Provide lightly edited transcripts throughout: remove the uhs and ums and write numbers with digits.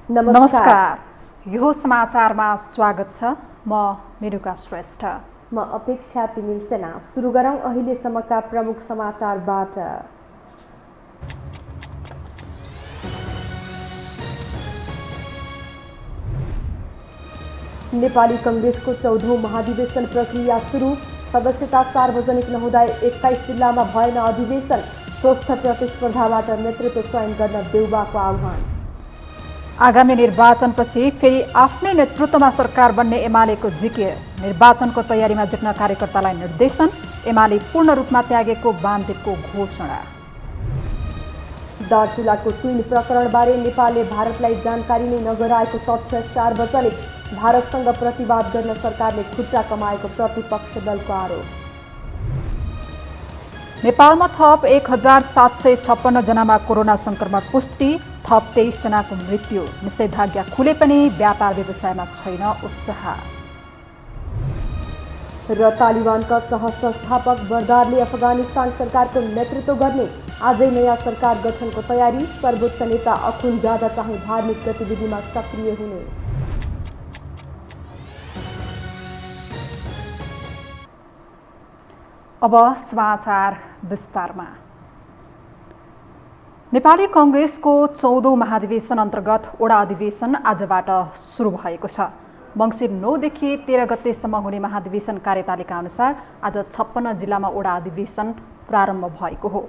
नमस्कार। यो समाचारमा स्वागत छ। म मेनुका श्रेष्ठ। म अपेक्षा तिमिल सेना। सुरु गरौँ अहिलेसम्मका प्रमुख समाचारबाट। नेपाली कांग्रेसको 14औं महाधिवेशन प्रक्रिया सुरु। सदस्यता सार्वजनिक नहुँदा 21 जिल्लामा भएन अधिवेशन। स्वस्थ प्रतिस्पर्धाबाट नेतृत्व चयन गर्न देउबाको आह्वान। आगामी निर्वाचनपछि फेरि आफ्नै नेतृत्वमा सरकार बन्ने एमालेको जिकिर। निर्वाचनको तयारीमा जुट्न कार्यकर्तालाई निर्देशन। एमाले पूर्ण रूपमा त्यागेको वामदेवको घोषणा। दार्चुलाको तुइन प्रकरणबारे नेपालले भारतलाई जानकारी नै नगराएको तथ्य सार्वजनिक। भारतसँग प्रतिवाद गर्न सरकारले खुट्टा कमाएको प्रतिपक्ष दलको आरोप। नेपालमा थप 1756 जनामा कोरोना संक्रमण पुष्टि। थप 23 जनाको मृत्यु। निषेधाज्ञा खुले पनि व्यापार व्यवसायमा छैन उत्साह। र तालिबानका सहसंस्थापक बरदारले अफगानिस्तान सरकारको नेतृत्व गर्ने। आजै नयाँ सरकार गठनको तयारी। सर्वोच्च नेता अखुन्जादा चाहिँ धार्मिक गतिविधिमा सक्रिय हुने। अब समाचार विस्तारमा। नेपाली कांग्रेसको 14औं महाधिवेशन अन्तर्गत ओडा अधिवेशन आजबाट सुरु भएको छ। मङ्सिर 9 देखि 13 गतेसम्म हुने महाधिवेशन कार्यतालिका अनुसार आज 56 जिल्लामा ओडा अधिवेशन प्रारम्भ भएको हो।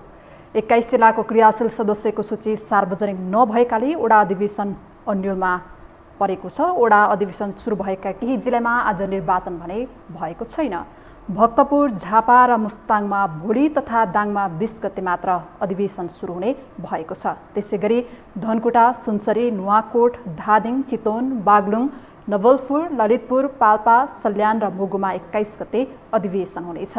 21 जिल्लाको क्रियाशील सदस्यको सूची सार्वजनिक नभएकाले ओडा अधिवेशन अन्यलमा परेको छ। ओडा अधिवेशन सुरु भएका केही जिल्लामा आज निर्वाचन भने भएको छैन। भक्तपुर, झापा र मुस्ताङमा भोलि तथा दाङमा 20 गते मात्र अधिवेशन सुरु हुने भएको छ। त्यसैगरी धनकुटा, सुनसरी, नुवाकोट, धादिङ, चितवन, बागलुङ, नवलपुर, ललितपुर, पाल्पा, सल्यान र मुगुमा 21 गते अधिवेशन हुनेछ।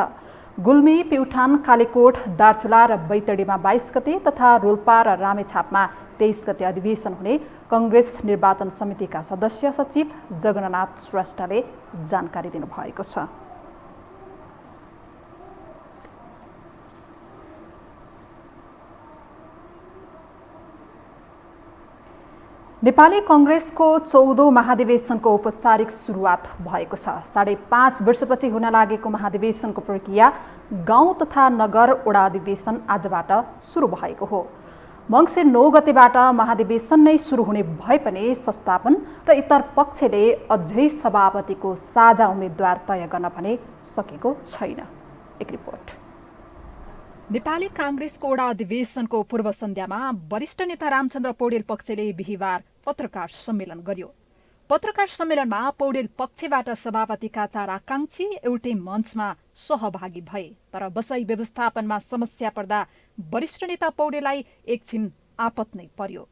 गुल्मी, प्युठान, कालीकोट, दार्चुला र बैतडीमा 22 गते तथा रोल्पा र रामेछापमा 23 गते अधिवेशन हुने कांग्रेस निर्वाचन समितिका सदस्य सचिव जगन्नाथ श्रेष्ठले जानकारी दिनुभएको छ। नेपाली कांग्रेसको 14औं महाधिवेशनको औपचारिक सुरुवात भएको छ। 5.5 वर्षपछि हुन लागेको महाधिवेशनको प्रक्रिया गाउँ तथा नगर ओडा अधिवेशन आजबाट सुरु भएको हो। मङ्सिर 9 गतेबाट महाधिवेशन नै सुरु हुने भए पनि संस्थापन र इतर पक्षले अझै सभापतिको साझा उम्मेद्वार तय गर्न भने सकेको छैन। एक रिपोर्ट। नेपाली कांग्रेसको ओडा अधिवेशनको पूर्व सन्ध्यामा वरिष्ठ नेता रामचन्द्र पौडेल पक्षले बिहिबार पत्रकार सम्मेलन गर्यो। पत्रकार सम्मेलनमा पौडेल पक्षबाट सभापतिका 4 आकांक्षी एउटै मञ्चमा सहभागी भए। तर बसाई व्यवस्थापनमा समस्या पर्दा वरिष्ठ नेता पौडेललाई एकछिन आपत नै पर्यो।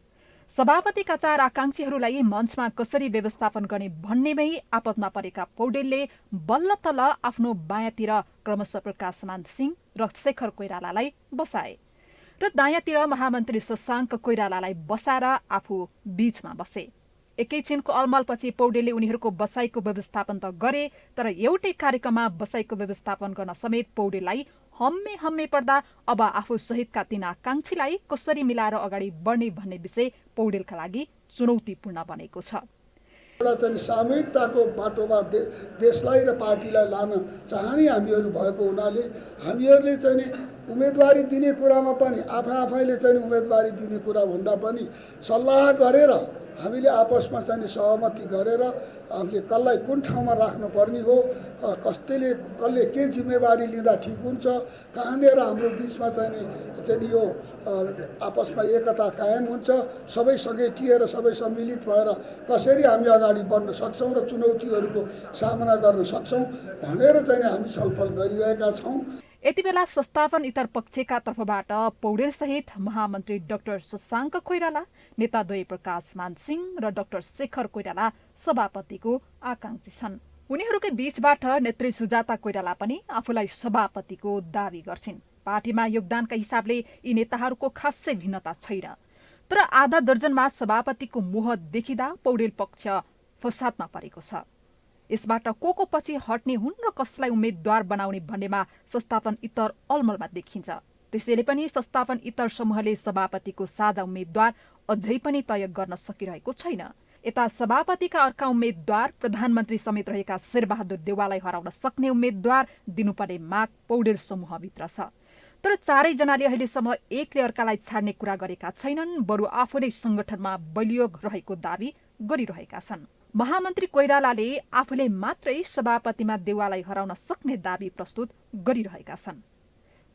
सभापतिका 4 आकांक्षीहरूलाई मञ्चमा कसरी व्यवस्थापन गर्ने भन्नेमै आपतमा परेका पौडेलले बल्ल तल आफ्नो बायाँतिर क्रमशः प्रकाशमान सिंह र शेखर कोइरालालाई बसाए र दायाँतिर महामन्त्री शशाङ्क कोइरालालाई बसाएर आफू बीचमा बसे। एकैछिनको अलमलपछि पौडेलले उनीहरूको बसाईको व्यवस्थापन त गरे, तर एउटै कार्यक्रममा बसाईको व्यवस्थापन गर्न समेत पौडेललाई हम्मे पर्दा अब आफू सहितका 3 आकांक्षीलाई कसरी मिलाएर अगाडि बढ्ने भन्ने विषय पौडेलका लागि चुनौतीपूर्ण बनेको छ। एउटा सामूहिकताको बाटोमा देशलाई र पार्टीलाई लान चाहने हामीहरू भएको हुनाले हामीहरूले उम्मेदवारी दिने कुरामा पनि आफैले उम्मेदवारी दिने कुरा भन्दा पनि सल्लाह गरेर हामीले आपसमा सहमति गरेर आफूले कसलाई कुन ठाउँमा राख्नुपर्ने हो, कसले के जिम्मेवारी लिँदा ठिक हुन्छ, कहाँनिर हाम्रो बिचमा यो आपसमा एकता कायम हुन्छ, सबै समेटिएर सबै सम्मिलित भएर कसरी हामी अगाडि बढ्न सक्छौँ र चुनौतीहरूको सामना गर्न सक्छौँ भनेर हामी छलफल गरिरहेका छौँ। यति बेला संस्थापन इतर पक्षका तर्फबाट पौडेल सहित महामन्त्री डाक्टर शशाङ्क कोइराला, नेता द्वय प्रकाशमान सिंह र डाक्टर शेखर कोइराला सभापतिको आकांक्षी छन्। उनीहरूकै बीचबाट नेत्री सुजाता कोइराला पनि आफूलाई सभापतिको दावी गर्छिन्। पार्टीमा योगदानका हिसाबले यी नेताहरूको खासै भिन्नता छैन। तर आधा दर्जनमा सभापतिको मोह देखिँदा पौडेल पक्ष फसादमा परेको छ। यसबाट को पछि हट्ने हुन् र कसलाई उम्मेद्वार बनाउने भन्नेमा संस्थापन इतर अलमलमा देखिन्छ। त्यसैले पनि संस्थापन इतर समूहले सभापतिको साझा उम्मेद्वार अझै पनि तय गर्न सकिरहेको छैन। यता सभापतिका अर्का उम्मेद्वार प्रधानमन्त्री समेत रहेका शेरबहादुर देउवालाई हराउन सक्ने उम्मेद्वार दिनुपर्ने माग पौडेल समूहभित्र छ। तर चारैजनाले अहिलेसम्म एकले अर्कालाई छाड्ने कुरा गरेका छैनन्, बरु आफू नै संगठनमा बलियो रहेको दावी गरिरहेका छन्। महामन्त्री कोइरालाले आफूले मात्रै सभापतिमा देउवालाई हराउन सक्ने दावी प्रस्तुत गरिरहेका छन्।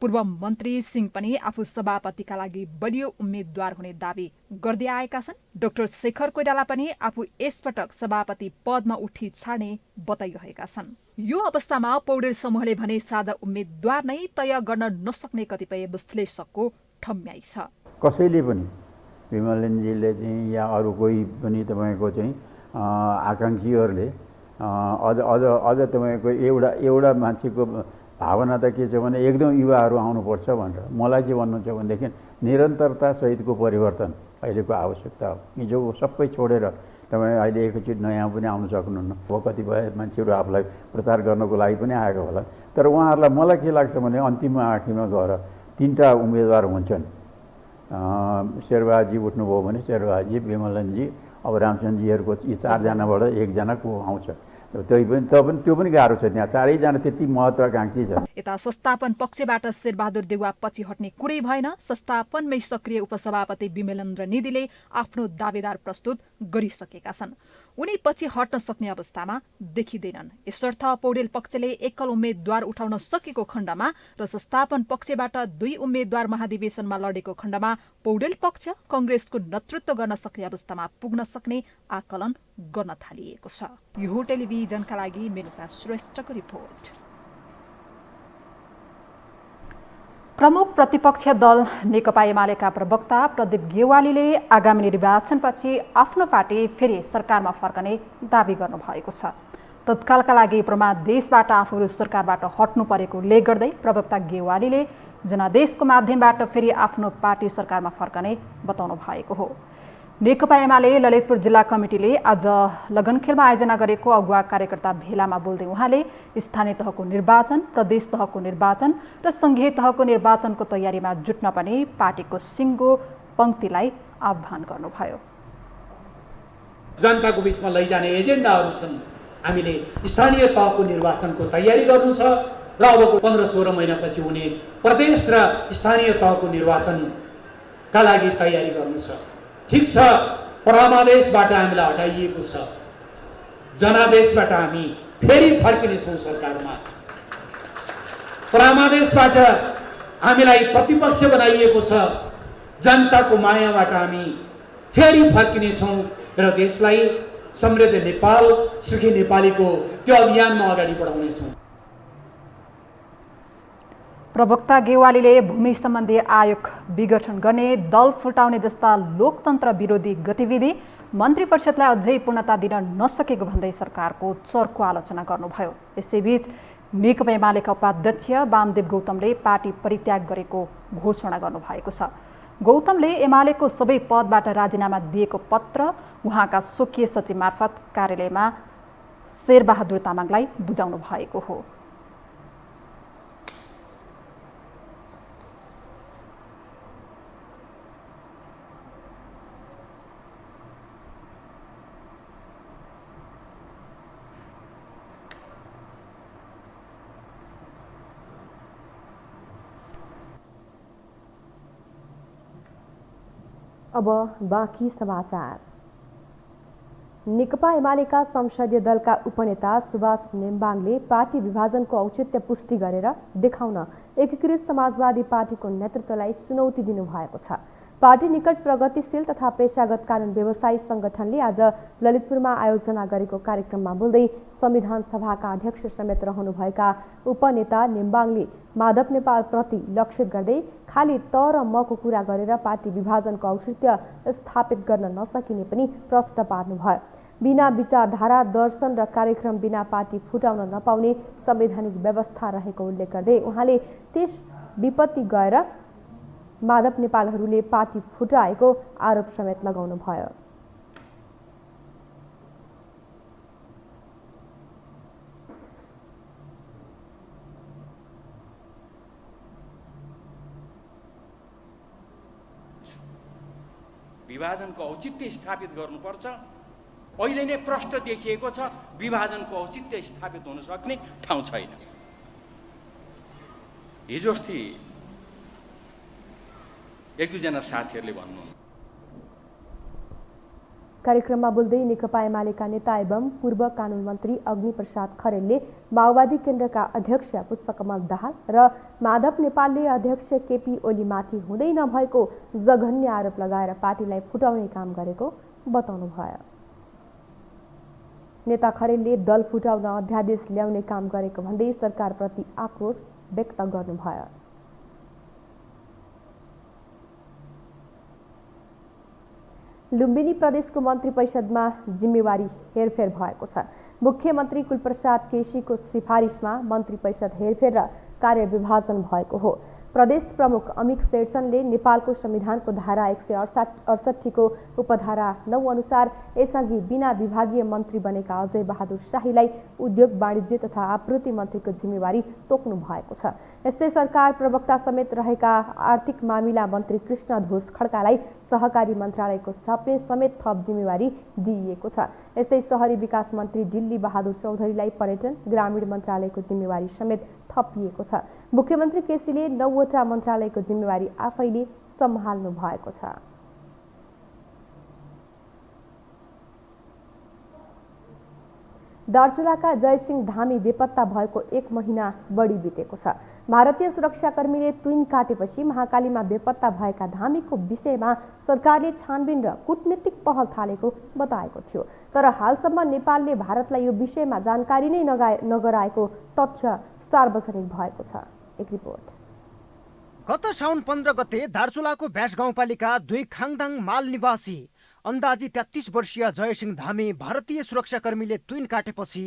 पूर्व मन्त्री सिंह पनि आफू सभापतिका लागि बलियो उम्मेद्वार हुने दावी गर्दै आएका छन्। डाक्टर शेखर कोइराला पनि आफू यसपटक सभापति पदमा उठी छाड्ने बताइरहेका छन्। यो अवस्थामा पौडेल समूहले भने साझा उम्मेद्वार नै तय गर्न नसक्ने कतिपय विश्लेषकको ठम्याइ छ। कसैले पनि विमलनजीले चाहिँ या अरू कोही पनि तपाईँको चाहिँ आकाङ्क्षीहरूले अझ तपाईँको एउटा मान्छेको भावना त के छ भने एकदम युवाहरू आउनुपर्छ भनेर। मलाई के भन्नु छ भनेदेखि निरन्तरता सहितको परिवर्तन अहिलेको आवश्यकता हो। हिजोको सबै छोडेर तपाईँ अहिले एकैचोटि नयाँ पनि आउन सक्नुहुन्न। अब कतिपय मान्छेहरू आफूलाई प्रचार गर्नको लागि पनि आएको होला, तर उहाँहरूलाई मलाई के लाग्छ भने अन्तिममा आखिरमा गएर 3टा उम्मेदवार हुन्छन्। शेरबहादुरजी उठ्नुभयो भने शेरबहादुरजी, विमलनजी, अब रामचन्द्रजीहरूको यी 4जनाबाट 1जना को आउँछ। त्यो पनि गाह्रो छ। त्यहाँ चारैजना त्यति महत्त्वाकांक्षी छ। यता संस्थापन पक्षबाट शेरबहादुर देउवा पछि हट्ने कुरै भएन। संस्थापनमै सक्रिय उपसभापति विमलेन्द्र निधिले आफ्नो दावेदार प्रस्तुत गरिसकेका छन्। उनी पछि हट्न सक्ने अवस्थामा देखिँदैनन्। यसर्थ पौडेल पक्षले एकल उम्मेद्वार उठाउन सकेको खण्डमा र संस्थापन पक्षबाट 2 उम्मेद्वार महाधिवेशनमा लडेको खण्डमा पौडेल पक्ष कंग्रेसको नेतृत्व गर्न सक्ने अवस्थामा पुग्न सक्ने आकलन गर्न थालिएको छ। यो टेलिभिजनका लागि मेनुका श्रेष्ठको रिपोर्ट। प्रमुख प्रतिपक्ष दल नेकपा एमालेका प्रवक्ता प्रदीप गेवालीले आगामी निर्वाचनपछि आफ्नो पार्टी फेरि सरकारमा फर्कने दावी गर्नुभएको छ। तत्कालका लागि प्रमादेशबाट आफूहरू सरकारबाट हट्नु परेको उल्लेख गर्दै प्रवक्ता गेवालीले जनादेशको माध्यमबाट फेरि आफ्नो पार्टी सरकारमा फर्कने बताउनु भएको हो। नेकपा एमाले ललितपुर जिल्ला कमिटीले आज लगनखेलमा आयोजना गरेको अगुवा कार्यकर्ता भेलामा बोल्दै उहाँले स्थानीय तहको निर्वाचन, प्रदेश तहको निर्वाचन र संघीय तहको निर्वाचनको तयारीमा जुट्न पनि पार्टीको सिङ्गो पंक्तिलाई आह्वान गर्नुभयो। जनताको बीचमा लैजाने एजेन्डाहरू छन्। हामीले स्थानीय तहको निर्वाचनको तयारी गर्नु छ र अबको 15-16 महिनापछि हुने प्रदेश र स्थानीय तहको निर्वाचनका लागि तयारी गर्नु छ। ठीक छ, परमादेशबाट हामीलाई हटाइएको छ, जनादेशबाट हामी फेरि फर्किनेछौँ सरकारमा। परमादेशबाट हामीलाई प्रतिपक्ष बनाइएको छ, जनताको मायाबाट हामी फेरि फर्किनेछौँ र देशलाई समृद्ध नेपाल, सुखी नेपालीको त्यो अभियानमा अगाडि बढाउनेछौँ। प्रवक्ता गेवालीले भूमि सम्बन्धी आयोग विघटन गर्ने, दल फुटाउने जस्ता लोकतन्त्र विरोधी गतिविधि मन्त्री परिषदलाई अझै पूर्णता दिन नसकेको भन्दै सरकारको चर्को आलोचना गर्नुभयो। यसैबीच नेकपा एमालेका उपाध्यक्ष वामदेव गौतमले पार्टी परित्याग गरेको घोषणा गर्नुभएको छ। गौतमले एमालेको सबै पदबाट राजीनामा दिएको पत्र उहाँका स्वकीय सचिव मार्फत कार्यालयमा शेरबहादुर तामाङलाई बुझाउनु भएको हो। अब बाँकी समाचार। नेकपा एमालेका संसदीय दलका उपनेता सुभाष नेम्बाङले पार्टी विभाजनको औचित्य पुष्टि गरेर देखाउन एकीकृत समाजवादी पार्टीको नेतृत्वलाई चुनौती दिनुभएको छ। पार्टी निकट प्रगतिशील तथा पेशागत कानुन व्यवसायी संगठनले आज ललितपुरमा आयोजना गरेको कार्यक्रममा बोल्दै संविधान सभाका अध्यक्ष समेत रहनुभएका उपनेता नेम्बाङले माधव नेपाल प्रति लक्षित गर्दै खाली त र मको कुरा गरेर पार्टी विभाजनको औचित्य स्थापित गर्न नसकिने पनि प्रश्न पार्नुभयो। बिना विचारधारा, दर्शन र कार्यक्रम बिना पार्टी फुटाउन नपाउने संवैधानिक व्यवस्था रहेको उल्लेख गर्दै उहाँले त्यस विपत्ति गएर माधव नेपालहरूले पार्टी फुटाएको आरोप समेत लगाउनुभयो। विभाजनको औचित्य स्थापित गर्नुपर्छ। अहिले नै प्रष्ट देखिएको छ विभाजनको औचित्य स्थापित हुन सक्ने ठाउँ छैन। हिजो अस्ति एक दुईजना साथीहरूले भन्नु कार्यक्रममा बोल्दै नेकपा एमालेका नेता एवं पूर्व कानुन मन्त्री अग्निप्रसाद खरेलले माओवादी केन्द्रका अध्यक्ष पुष्पकमल दाहाल र माधव नेपालले अध्यक्ष केपी ओलीमाथि हुँदै नभएको जघन्य आरोप लगाएर पार्टीलाई फुटाउने काम गरेको बताउनुभयो। नेता खरेलले दल फुटाउन अध्यादेश ल्याउने काम गरेको भन्दै सरकारप्रति आक्रोश व्यक्त गर्नुभयो। लुम्बिनी प्रदेशको मन्त्री परिषदमा जिम्मेवारी हेरफेर भएको छ। मुख्यमन्त्री कुलप्रसाद केसीको सिफारिसमा मन्त्री परिषद हेरफेर र कार्यविभाजन भएको हो। प्रदेश प्रमुख अमिक शेरचनले नेपालको संविधानको धारा 168 को उपधारा 9 अनुसार यसअघि बिना विभागीय मन्त्री बनेका अजय बहादुर शाहीलाई उद्योग वाणिज्य तथा आपूर्ति मन्त्रीको जिम्मेवारी तोक्नु भएको छ। यस्तै सरकार प्रवक्ता समेत रहेका आर्थिक मामिला मन्त्री कृष्ण ध्वज खड्कालाई सहकारी मन्त्रालयको समेत थप जिम्मेवारी दिइएको छ। यस्तै शहरी विकास मन्त्री दिल्ली बहादुर चौधरीलाई पर्यटन ग्रामीण मन्त्रालयको जिम्मेवारी समेत थपिएको छ। मुख्यमन्त्री केसीले 9वटा मन्त्रालयको जिम्मेवारी आफैले सम्हाल्नु भएको छ। दार्चुलाका जयसिंह धामी बेपत्ता भएको 1 महिना बढी बितेको छ। भारतीय सुरक्षाकर्मीले तुइन काटेपछि महाकालीमा बेपत्ता भएका धामीको विषयमा सरकारले छानबिन र कूटनीतिक पहल थालेको बताएको थियो। तर हालसम्म नेपालले भारतलाई यो विषयमा जानकारी नै नगराएको तथ्य सार्वजनिक भएको छ। एक रिपोर्ट। गत साउन 15 गते दार्चुलाको ब्यास गाउँपालिका 2 खाङदाङ माल निवासी अन्दाजी 33 वर्षीय जयसिंह धामी भारतीय सुरक्षाकर्मीले तुइन काटेपछि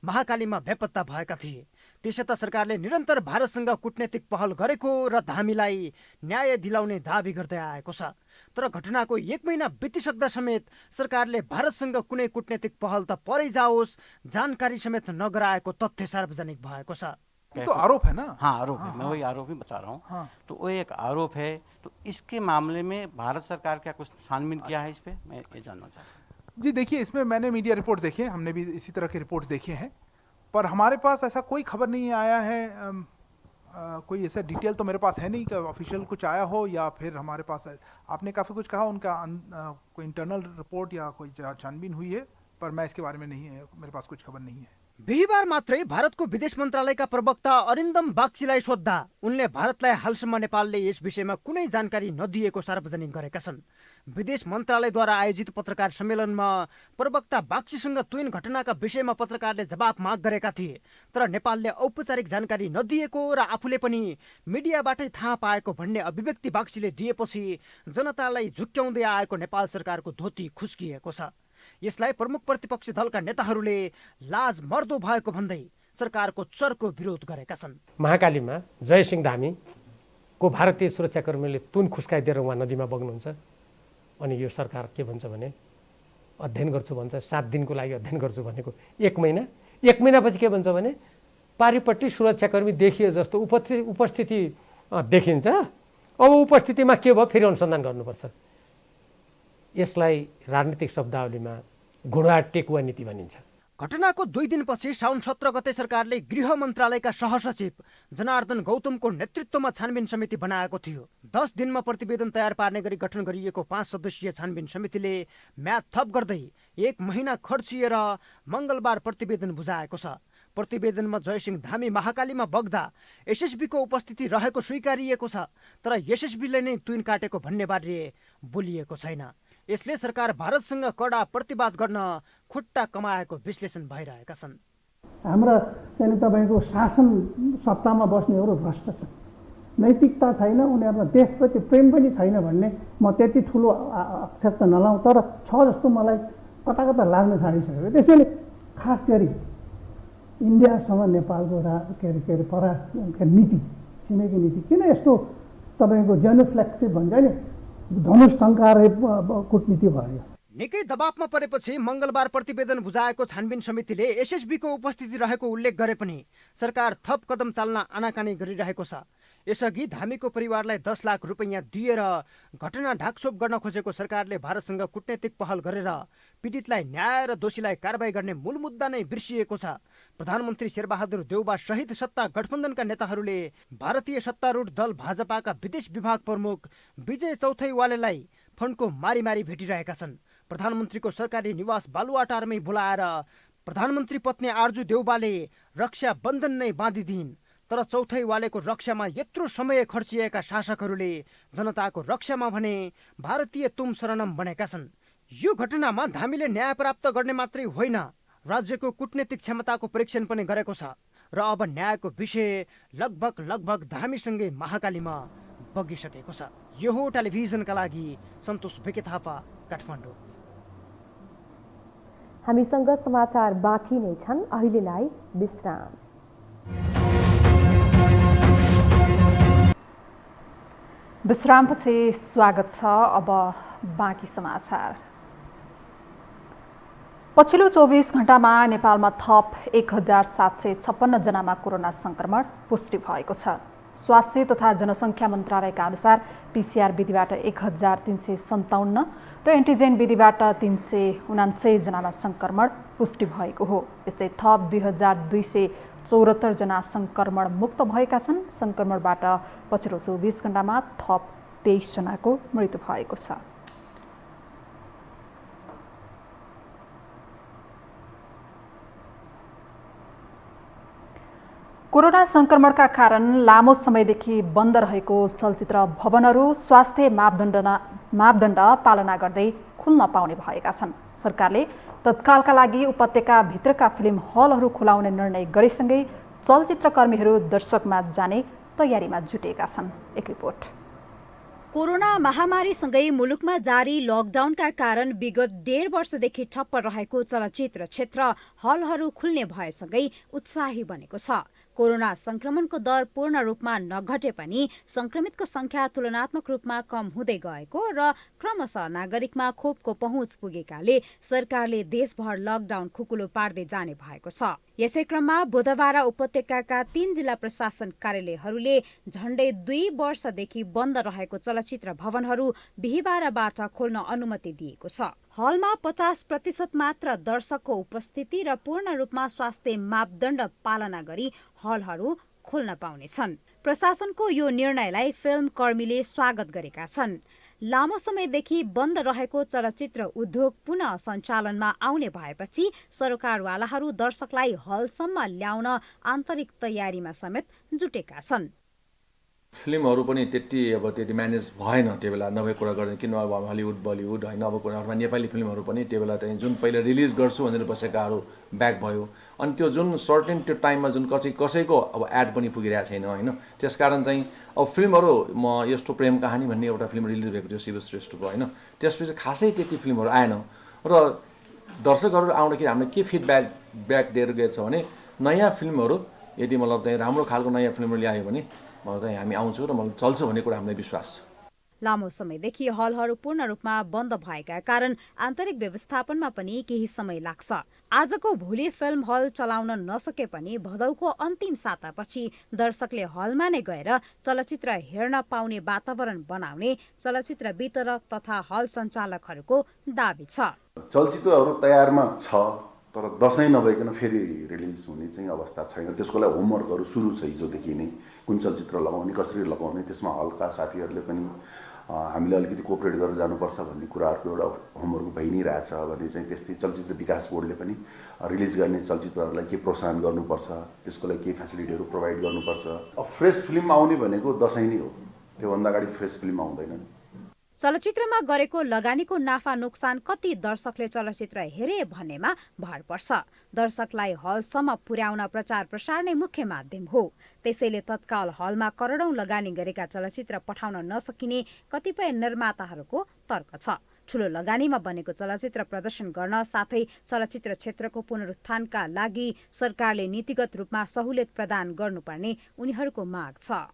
महाकालीमा बेपत्ता भएका थिए। त्यसै त सरकारले निरन्तर भारतसँग कूटनीतिक पहल गरेको र धामीलाई न्याय दिलाउने दाबी गर्दै आएको छ। तर घटनाको 1 महिना बितिसक्दा समेत सरकारले भारतसँग कुनै कूटनीतिक पहल त परै जाओस् जानकारी समेत नगराएको तथ्य सार्वजनिक भएको छ। ये तो आरोप है ना? हाँ आरोप है, मैं वही आरोप ही बता रहा हूँ। तो वो एक आरोप है, तो इसके मामले में भारत सरकार क्या कुछ छानबीन किया है इस पे, मैं ये जानना चाहता हूँ। जी देखिए, इसमें मैंने मीडिया रिपोर्ट देखे, हमने भी इसी तरह के रिपोर्ट्स देखे हैं, पर हमारे पास ऐसा कोई खबर नहीं आया है। कोई ऐसा डिटेल तो मेरे पास है नहीं कि ऑफिशियल कुछ आया हो या फिर हमारे पास आपने काफ़ी कुछ कहा, उनका कोई इंटरनल रिपोर्ट या कोई छानबीन हुई है, पर मैं इसके बारे में नहीं है, मेरे पास कुछ खबर नहीं है। बिहिबार मात्रै भारतको विदेश मन्त्रालयका प्रवक्ता अरिन्दम बागचीलाई सोद्धा उनले भारतलाई हालसम्म नेपालले यस विषयमा कुनै जानकारी नदिएको सार्वजनिक गरेका छन्। विदेश मन्त्रालयद्वारा आयोजित पत्रकार सम्मेलनमा प्रवक्ता बागचीसँग तुइन घटनाका विषयमा पत्रकारले जवाफ माग गरेका थिए। तर नेपालले औपचारिक जानकारी नदिएको र आफूले पनि मिडियाबाटै थाहा पाएको भन्ने अभिव्यक्ति बागचीले दिएपछि जनतालाई झुक्क्याउँदै आएको नेपाल सरकारको धोती खुस्किएको छ। यसलाई प्रमुख प्रतिपक्षी दलका नेताहरूले लाज मर्दो भएको भन्दै सरकारको चर्को विरोध गरेका छन्। महाकालीमा जयसिंह धामीको भारतीय सुरक्षाकर्मीले तुन खुस्काइदिएर उहाँ नदीमा बग्नुहुन्छ। अनि यो सरकार के भन्छ भने अध्ययन गर्छु भन्छ, 7 दिनको लागि अध्ययन गर्छु भनेको 1 महिना, 1 महिनापछि के भन्छ भने पारिपट्टि सुरक्षाकर्मी देखिए जस्तो उपस्थिति देखिन्छ। अब उपस्थितिमा के भयो फेरि अनुसन्धान गर्नुपर्छ। यसलाई राजनीतिक शब्दावलीमा घुँडा टेकुवा नीति भनिन्छ। घटनाको 2 दिनपछि साउन 17 गते सरकारले गृह मन्त्रालयका सहसचिव जनार्दन गौतमको नेतृत्वमा छानबिन समिति बनाएको थियो। 10 दिनमा प्रतिवेदन तयार पार्ने गरी गठन गरिएको 5 सदस्यीय छानबिन समितिले म्याद थप गर्दै 1 महिना खर्चिएर मङ्गलबार प्रतिवेदन बुझाएको छ। प्रतिवेदनमा जयसिंह धामी महाकालीमा बग्दा एसएसबीको उपस्थिति रहेको स्वीकारिएको छ, तर एसएसबीले नै तुइन काटेको भन्ने बारे बोलिएको छैन। यसले सरकार भारतसँग कडा प्रतिवाद गर्न खुट्टा कमाएको विश्लेषण भइरहेका छन्। हाम्रा चाहिँ तपाईको शासन सत्तामा बस्नेहरू भ्रष्ट छन्, नैतिकता छैन, उनीहरुमा देशप्रति प्रेम पनि छैन भन्ने म त्यति ठुलो अक्षर त नलाउँ, तर छ जस्तो मलाई कता कता लाग्न थालिसक्यो। त्यसैले खास गरी इन्डियासँग नेपालको नीति, छिमेकी नीति किन यस्तो तपाईको जेनोफ्लेक्सिभ भन्छ नि, धनुष टंकारे कूटनीति भयो। निकै दबावमा परेपछि मङ्गलबार प्रतिवेदन बुझाएको छानबिन समितिले एसएसबीको उपस्थिति रहेको उल्लेख गरे पनि सरकार थप कदम चाल्न आनाकानी गरिरहेको छ। यसअघि धामीको परिवारलाई 10 लाख रुपैयाँ दिएर घटना ढाकछोप गर्न खोजेको सरकारले भारतसँग कूटनैतिक पहल गरेर पीडितलाई न्याय र दोषीलाई कारबाही गर्ने मूल मुद्दा नै बिर्सिएको छ। प्रधानमन्त्री शेरबहादुर देउबा सहित सत्ता गठबन्धनका नेताहरूले भारतीय सत्तारूढ दल भाजपाका विदेश विभाग प्रमुख विजय चौथैवालेलाई फन्डको मारी भेटिरहेका छन्। प्रधानमन्त्रीको सरकारी निवास बालुवाटारमै बोलाएर प्रधानमन्त्री पत्नी आर्जु देउबाले रक्षा बन्धन नै बाँधिदिन्। तर चौथैवालेको रक्षामा यत्रो समय खर्चिएका शासकहरूले जनताको रक्षामा भने भारतीय तुम शरणम बनेका छन्। यो घटनामा धामीले न्याय प्राप्त गर्ने मात्रै होइन, राज्यको कूटनीतिक क्षमताको परीक्षण पनि गरेको छ र अब न्यायको विषय लगभग धामीसँगै महाकालीमा बगिसकेको छ। यो हो टेलिभिजनका लागि सन्तोष बेके थापा, काठमाडौँ। हामीसँग समाचार बाँकी नै छन्, अहिलेलाई विश्राम। विश्रामपछि स्वागत छ। अब बाँकी समाचार। पछिल्लो 24 घण्टामा नेपालमा थप 1756 जनामा कोरोना संक्रमण पुष्टि भएको छ। स्वास्थ्य तथा जनसङ्ख्या मन्त्रालयका अनुसार पीसीआर विधिबाट 1357 र एन्टिजेन विधिबाट 379 जनामा संक्रमण पुष्टि भएको हो। यस्तै थप 2274 जना संक्रमण मुक्त भएका छन्। संक्रमणबाट पछिल्लो 24 घण्टामा थप 23 जनाको मृत्यु भएको छ। कोरोना संक्रमणका कारण लामो समयदेखि बन्द रहेको चलचित्र भवनहरू स्वास्थ्य मापदण्ड पालना गर्दै खुल्न पाउने भएका छन्। सरकारले तत्कालका लागि उपत्यकाभित्रका फिल्म हलहरू खुलाउने निर्णय गरेसँगै चलचित्रकर्मीहरू दर्शकमा जाने तयारीमा जुटेका छन्। एक रिपोर्ट। कोरोना महामारीसँगै मुलुकमा जारी लकडाउनका कारण विगत 1.5 वर्षदेखि ठप्प रहेको चलचित्र क्षेत्र हलहरू खुल्ने भएसँगै उत्साही बनेको छ। कोरोना संक्रमणको दर पूर्ण रूपमा नघटे पनि संक्रमितको संख्या तुलनात्मक रूपमा कम हुँदै गएको र क्रमशः नागरिकमा खोपको पहुँच पुगेकाले सरकारले देशभर लकडाउन खुकुलो पार्दै जाने भएको छ। यसै क्रममा बुधबार उपत्यकाका 3 जिल्ला प्रशासन कार्यालयहरूले झण्डै 2 वर्षदेखि बन्द रहेको चलचित्र भवनहरू बिहिबारबाट खोल्न अनुमति दिएको छ। हलमा 50% मात्र दर्शकको उपस्थिति र पूर्ण रूपमा स्वास्थ्य मापदण्ड पालना गरी हलहरू खोल्न पाउनेछन्। प्रशासनको यो निर्णयलाई फिल्म कर्मीले स्वागत गरेका छन्। लामो समयदेखि बन्द रहेको चलचित्र उद्योग पुनः सञ्चालनमा आउने भएपछि सरकारवालाहरू दर्शकलाई हलसम्म ल्याउन आन्तरिक तयारीमा समेत जुटेका छन्। फिल्महरू पनि त्यति म्यानेज भएन त्यो बेला, नभए कुरा गर्ने किन अब हलिउड बलिउड होइन, अब कुराहरूमा नेपाली फिल्महरू पनि त्यो बेला चाहिँ जुन पहिला रिलिज गर्छु भनेर बसेकाहरू ब्याक भयो। अनि त्यो जुन सर्टेन त्यो टाइममा जुन कसैको अब एड पनि पुगिरहेको छैन होइन। त्यसकारण चाहिँ अब फिल्महरू म यस्तो प्रेम कहानी भन्ने एउटा फिल्म रिलिज भएको थियो शिव श्रेष्ठको होइन, त्यसपछि खासै त्यति फिल्महरू आएन र दर्शकहरू आउँदाखेरि हामीले के फिडब्याक दिएर गएको छ भने नयाँ फिल्महरू यदि मतलब चाहिँ राम्रो खालको नयाँ फिल्महरू ल्यायो भने मलाई चाहिँ हामी आउँछौँ र मलाई चल्छ भन्ने कुरा हामीलाई विश्वास छ। लामो समयदेखि हलहरू पूर्ण रूपमा बन्द भएका कारण आन्तरिक व्यवस्थापनमा पनि केही समय लाग्छ। आजको भोलि फिल्म हल चलाउन नसके पनि भदौको अन्तिम सातापछि दर्शकले हलमा नै गएर चलचित्र हेर्न पाउने वातावरण बनाउने चलचित्र वितरक तथा हल सञ्चालकहरूको दाबी छ। चलचित्रहरू तयारमा छ तर दसैँ नभइकन फेरि रिलिज हुने चाहिँ अवस्था छैन। त्यसको लागि होमवर्कहरू सुरु छ हिजोदेखि नै, कुन चलचित्र लगाउने कसरी लगाउने, त्यसमा हलका साथीहरूले पनि हामीले अलिकति कोअपरेट गरेर जानुपर्छ भन्ने कुराहरूको एउटा होमवर्क भइ नै रहेछ भने चाहिँ त्यस्तै चलचित्र विकास बोर्डले पनि रिलिज गर्ने चलचित्रहरूलाई के प्रोत्साहन गर्नुपर्छ, त्यसको लागि के फेसिलिटीहरू प्रोभाइड गर्नुपर्छ। अब फ्रेस फिल्म आउने भनेको दसैँ नै हो, त्योभन्दा अगाडि फ्रेस फिल्म आउँदैन। चलचित्रमा गरेको लगानीको नाफा नोक्सान कति दर्शकले चलचित्र हेरे भन्नेमा भर पर्छ। दर्शकलाई हलसम्म पुर्याउन प्रचार प्रसार नै मुख्य माध्यम हो। त्यसैले तत्काल हलमा करोडौं लगानी गरेका चलचित्र पठाउन नसकिने कतिपय निर्माताहरूको तर्क छ। ठूलो लगानीमा बनेको चलचित्र प्रदर्शन गर्न साथै चलचित्र क्षेत्रको पुनरुत्थानका लागि सरकारले नीतिगत रूपमा सहुलियत प्रदान गर्नुपर्ने उनीहरूको माग छ।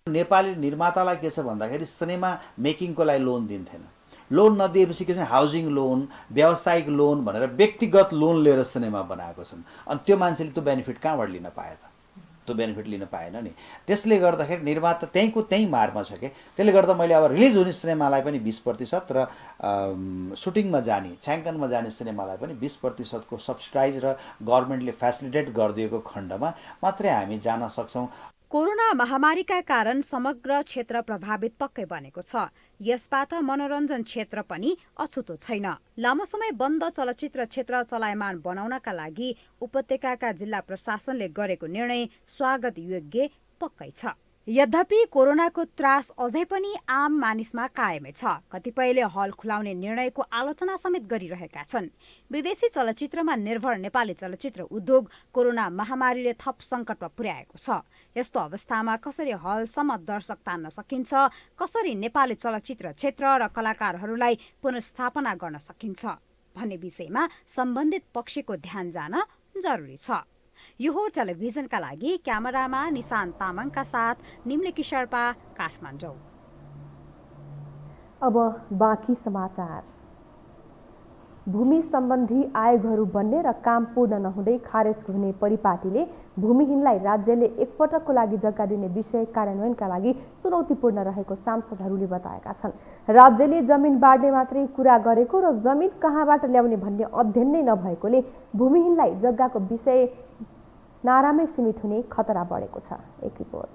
नेपाली निर्मातालाई के छ भन्दाखेरि सिनेमा मेकिङको लागि लोन दिन्थेन। लोन नदिएपछि के हाउसिङ लोन, व्यावसायिक लोन भनेर व्यक्तिगत लोन लिएर सिनेमा बनाएको छन्। अनि त्यो मान्छेले त्यो बेनिफिट कहाँबाट लिन पाए त? त्यो बेनिफिट लिन पाएन नि। त्यसले गर्दाखेरि निर्माता त्यहीँको त्यहीँ मारमा छ के। त्यसले गर्दा मैले अब रिलिज हुने सिनेमालाई पनि 20% र सुटिङमा जाने छायाङ्कनमा जाने सिनेमालाई पनि 20% को सब्सिडाइज र गभर्मेन्टले फेसिलिटेट गरिदिएको खण्डमा मात्रै हामी जान सक्छौँ। कोरोना महामारीका कारण समग्र क्षेत्र प्रभावित पक्कै बनेको छ। यसबाट मनोरञ्जन क्षेत्र पनि अछुतो छैन। लामो समय बन्द चलचित्र क्षेत्र चलायमान बनाउनका लागि उपत्यकाका जिल्ला प्रशासनले गरेको निर्णय स्वागत योग्य पक्कै छ। यद्यपि कोरोनाको त्रास अझै पनि आम मानिसमा कायमै छ। कतिपयले हल खुलाउने निर्णयको आलोचना समेत गरिरहेका छन्। विदेशी चलचित्रमा निर्भर नेपाली चलचित्र उद्योग कोरोना महामारीले थप सङ्कटमा पुर्याएको छ। यस्तो अवस्थामा कसरी हलसम्म दर्शक तान्न सकिन्छ, कसरी नेपाली चलचित्र क्षेत्र र कलाकारहरूलाई पुनर्स्थापना गर्न सकिन्छ भन्ने विषयमा सम्बन्धित पक्षको ध्यान जान जरुरी छ। यो हो टेलिभिजनका लागि क्यामेरामा निशान तामाङका साथ निम्लिकी शेर्पा, काठमाडौँ। अब बाँकी समाचार। भूमि सम्बन्धी आयोगहरू बन्ने र काम पूर्ण नहुँदै खारेज हुने परिपाटीले भूमिहीनलाई राज्यले एकपटकको लागि जग्गा दिने विषय कार्यान्वयनका लागि चुनौतीपूर्ण रहेको सांसदहरूले बताएका छन्। राज्यले जमिन बाँड्ने मात्रै कुरा गरेको र जमिन कहाँबाट ल्याउने भन्ने अध्ययन नै नभएकोले भूमिहीनलाई जग्गाको विषय नारामै सीमित हुने खतरा बढेको छ। एक रिपोर्ट।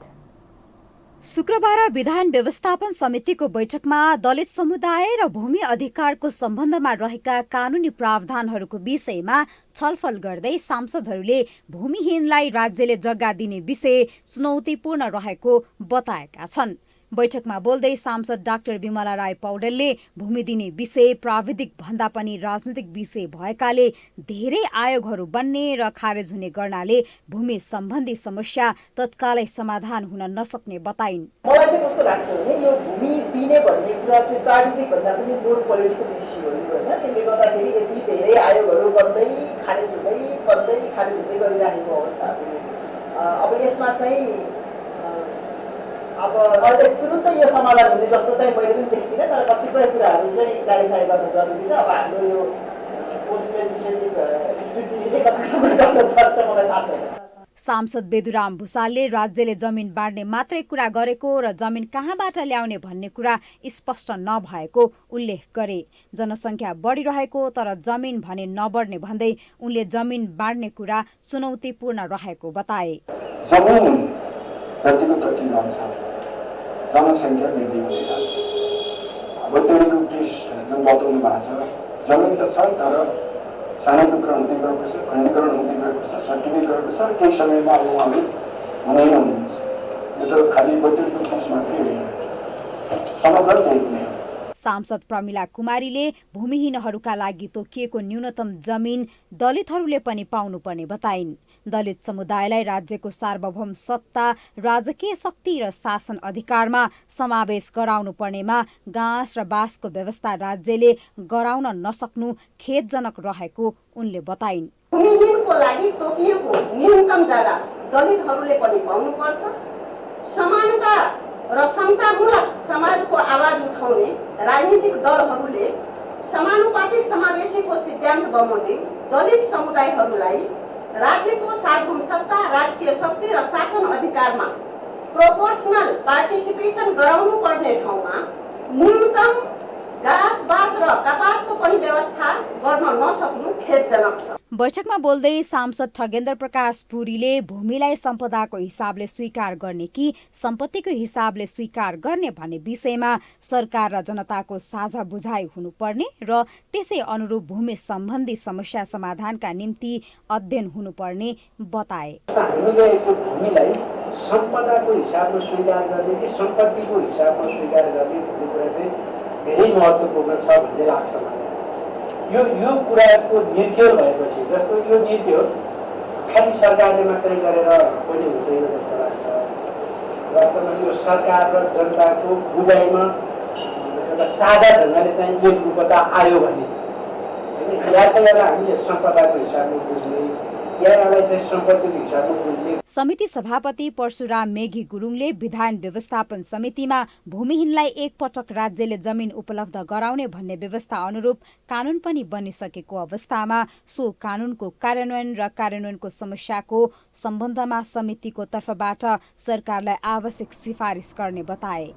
शुक्रबार विधान व्यवस्थापन समितिको बैठकमा दलित समुदाय र भूमि अधिकारको सम्बन्धमा रहेका कानूनी प्रावधानहरूको विषयमा छलफल गर्दै सांसदहरूले भूमिहीनलाई राज्यले जग्गा दिने विषय चुनौतीपूर्ण रहेको बताएका छन्। बैठकमा बोल्दै सांसद डाक्टर विमला राई पौडेलले भूमि दिने विषय प्राविधिक भन्दा पनि राजनीतिक विषय भएकाले धेरै आयोगहरू बन्ने र खारेज हुने गर्नाले भूमि सम्बन्धी समस्या तत्कालै समाधान हुन नसक्ने बताइन्। मलाई चाहिँ कस्तो लाग्छ भने यो भूमि दिने भन्ने कुरा चाहिँ प्राविधिक भन्दा पनि मोर पोलिटिकल इस्यु हो हैन। त्यसले गर्दाखेरि यति धेरै आयोगहरू बन्दै खारेज हुँदै गरिरहेको अवस्था अब यसमा चाहिँ अब अहिले तुरुन्तै यो समाधान हुने जस्तो चाहिँ मैले पनि देख्दिनँ। तर कतिपय कुराहरू चाहिँ क्लारिफाई गर्न जरुरी छ। अब हाम्रो यो पोस्ट लेजिस्लेटिभ स्क्रुटिनीले कतिसम्म गर्न सक्छ मलाई थाहा छैन। सांसद बेदुराम भुसालले राज्यले जमिन बाँड्ने मात्रै कुरा गरेको र जमिन कहाँबाट ल्याउने भन्ने कुरा स्पष्ट नभएको उल्लेख गरे। जनसङ्ख्या बढिरहेको तर जमिन भने नबढ्ने भन्दै उनले जमिन बाँड्ने कुरा चुनौतीपूर्ण रहेको बताए। जनसङ्ख्या वृद्धि हुँदै जान्छ। अब त्यहाँको केस बताउनु भएको छ। जमिन त छ तर सानो टुक्रा हुँदै गएको छ, खण्डीकरण हुँदै गएको छ, सकिँदै गएको छ। केही समयमा अब उहाँहरू हुँदै नहुनुहुन्छ। यो त खालि 32 केस मात्रै होइन, समग्र त्यही हुने हो। सांसद प्रमिला कुमारीले भूमिहीनहरूका लागि तोकिएको न्यूनतम जमिन दलितहरूले पनि पाउनुपर्ने बताइन्। दलित समुदायलाई राज्यको सार्वभौम सत्ता, राजकीय शक्ति र शासन अधिकारमा समावेश गराउनु पर्नेमा गाँस र बाँसको व्यवस्था राज्यले गराउन नसक्नु खेदजनक रहेको उनले बताइन्। भूमिहीनको लागि तोकिएको न्यूनतम जग्गा दलितहरूले पनि पाउनुपर्छ। समानता र समतामूलक समाजको आवाज उठाउने राजनीतिक दलहरूले समानुपातिक समावेशीको सिद्धान्त बमोजिम दलित समुदायहरूलाई राज्यको सार्वभौम सत्ता, राजकीय शक्ति र शासन अधिकारमा प्रोपोर्सनल पार्टिसिपेसन गराउनु पर्ने ठाउँमा न्यूनतम घाँस बाँस र कपासको पनि व्यवस्था गर्न नसक्नु खेदजनक छ। बैठकमा बोल्दै सांसद ठगेन्द्र प्रकाश पुरीले भूमिलाई सम्पदाको हिसाबले स्वीकार गर्ने कि सम्पत्तिको हिसाबले स्वीकार गर्ने भन्ने विषयमा सरकार र जनताको साझा बुझाइ हुनुपर्ने र त्यसै अनुरूप भूमि सम्बन्धी समस्या समाधानका निम्ति अध्ययन हुनुपर्ने बताए। हामीले यो भूमिलाई सम्पदाको हिसाबमा स्वीकार गर्ने कि सम्पत्तिको हिसाबमा स्वीकार गर्ने भन्ने कुरा चाहिँ धेरै महत्त्वपूर्ण छ भन्ने लाग्छ मलाई। यो कुराको निर्क्योर भएपछि, जस्तो यो निर्क्योर खालि सरकारले मात्रै गरेर पनि हुँदैन जस्तो लाग्छ। वास्तवमा यो सरकार र जनताको बुझाइमा एउटा साझा ढङ्गले चाहिँ एकरूपता आयो भने यातायात हामीले सम्पदाको हिसाबमा बुझ्ने, यहाँलाई चाहिँ सम्पत्तिको हिसाबमा बुझ्ने। समिति सभापति परशुराम मेघी गुरुङले विधान व्यवस्थापन समितिमा भूमिहीनलाई एक पटक राज्यले जमिन उपलब्ध गराउने भन्ने व्यवस्था अनुरूप कानून पनि बनिसकेको अवस्थामा सो कानूनको कार्यान्वयन र कार्यान्वयनको समस्याको सम्बन्धमा समितिको तर्फबाट सरकारलाई आवश्यक सिफारिस गर्ने बताए।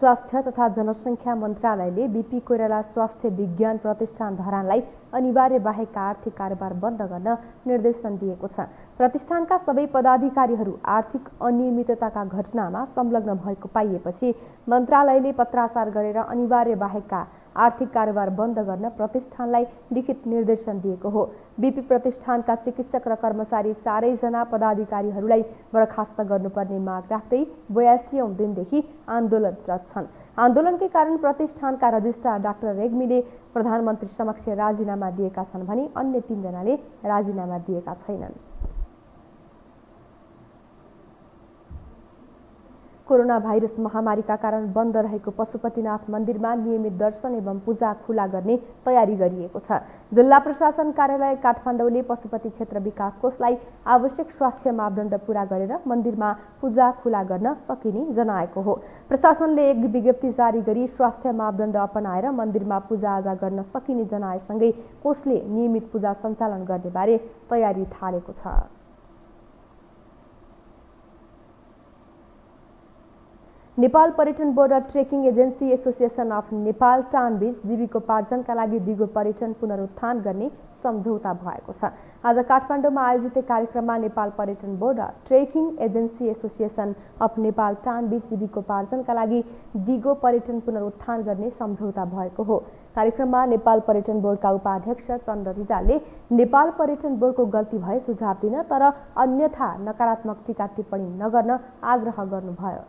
स्वास्थ्य तथा जनसङ्ख्या मन्त्रालयले बीपी कोइराला स्वास्थ्य विज्ञान प्रतिष्ठान धरानलाई अनिवार्य बाहेक आर्थिक कारोबार बन्द गर्न निर्देशन दिएको छ। प्रतिष्ठानका सबै पदाधिकारीहरू आर्थिक अनियमितताका घटनामा संलग्न भएको पाइएपछि मन्त्रालयले पत्राचार गरेर अनिवार्य बाहेकका आर्थिक कारोबार बन्द गर्न प्रतिष्ठानलाई लिखित निर्देशन दिएको हो। बीपी प्रतिष्ठानका चिकित्सक र कर्मचारी 4 जना पदाधिकारीहरूलाई बर्खास्त गर्नुपर्ने माग राख्दै 82औं दिनदेखि आन्दोलनरत छन्। आन्दोलनकै कारण प्रतिष्ठानका रजिस्ट्रार डाक्टर रेग्मीले प्रधानमन्त्री समक्ष राजीनामा दिएका छन् भने अन्य 3 जनाले राजीनामा दिएका छैनन्। कोरोना भाइरस महामारीका कारण बन्द रहेको पशुपतिनाथ मन्दिरमा नियमित दर्शन एवं पूजा खुला गर्ने तयारी गरिएको छ। जिल्ला प्रशासन कार्यालय काठमाडौँले पशुपति क्षेत्र विकास कोषलाई आवश्यक स्वास्थ्य मापदण्ड पूरा गरेर मन्दिरमा पूजा खुला गर्न सकिने जनाएको हो। प्रशासनले एक विज्ञप्ति जारी गरी स्वास्थ्य मापदण्ड अपनाएर मन्दिरमा पूजाआजा गर्न सकिने जनाएसँगै कोषले नियमित पूजा सञ्चालन गर्ने बारे तयारी थालेको छ। नेपाल पर्यटन बोर्ड र trekking agency association of Nepal टानबीच जीविकोपार्जनका लागि दिगो पर्यटन पुनरुत्थान गर्ने सम्झौता भएको छ। आज काठमाडौँमा आयोजित कार्यक्रममा नेपाल पर्यटन बोर्ड र trekking agency association of Nepal टानबीच जीविकोपार्जनका लागि दिगो पर्यटन पुनरुत्थान गर्ने सम्झौता भएको हो। कार्यक्रममा नेपाल पर्यटन बोर्डका उपाध्यक्ष चन्द्र रिजालले नेपाल पर्यटन बोर्डको गल्ती भए सुझाव दिन तर अन्यथा नकारात्मक टीका टिप्पणी नगर्न आग्रह गर्नुभयो।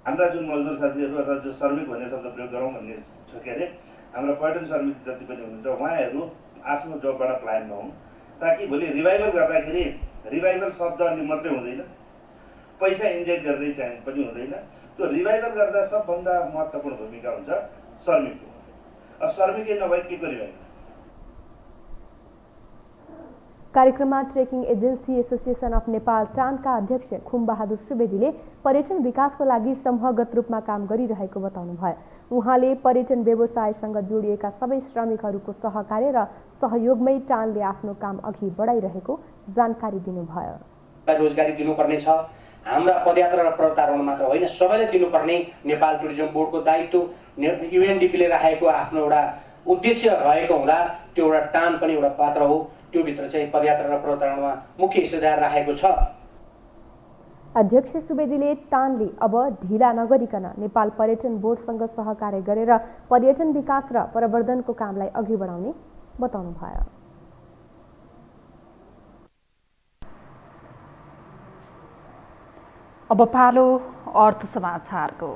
हाम्रा जुन मजदुर साथीहरू अथवा जो श्रमिक भन्ने शब्द प्रयोग गरौँ भन्ने छ के अरे हाम्रा पर्यटन श्रमिक जति पनि हुनुहुन्छ उहाँहरू आफ्नो जबबाट पलायन नहुन्, ताकि भोलि रिभाइभल गर्दाखेरि रिभाइभल शब्द अलि मात्रै हुँदैन, पैसा इन्जेक्ट गर्दै चाहिँ पनि हुँदैन। त्यो रिभाइभल गर्दा सबभन्दा महत्त्वपूर्ण भूमिका हुन्छ श्रमिकको। श्रमिकै नभए के को रिभाइभल। कार्यक्रममा trekking agency association of Nepal टानका अध्यक्ष खुमबहादुर सुवेदीले पर्यटन विकासको लागि समूहगत रूपमा काम गरिरहेको बताउनुभयो। उहाँले पर्यटन व्यवसायसँग जोडिएका सबै श्रमिकहरूको सहकार्य र सहयोगमै टानले आफ्नो काम अघि बढाइरहेको जानकारी दिनुभयो। रोजगारी दिनुपर्ने छ, हाम्रा पदयात्रा र प्रतारोहण मात्र होइन सबैले दिनुपर्ने नेपाल टुरिज्म बोर्डको दायित्व युएनडिपीले राखेको आफ्नो एउटा उद्देश्य रहेको हुँदा त्यो एउटा टान पनि एउटा पात्र हो। त्यो भित्र चाहिँ पदयात्रा र प्रतारोहणमा मुख्य हिस्सेदार राखेको छ। अध्यक्ष सुवेदीले टानले अब ढिला नगरिकन नेपाल पर्यटन बोर्डसँग सहकार्य गरेर पर्यटन विकास र प्रवर्धनको कामलाई अघि बढाउने बताउनुभयो। अब पालो अर्थ समाचारको।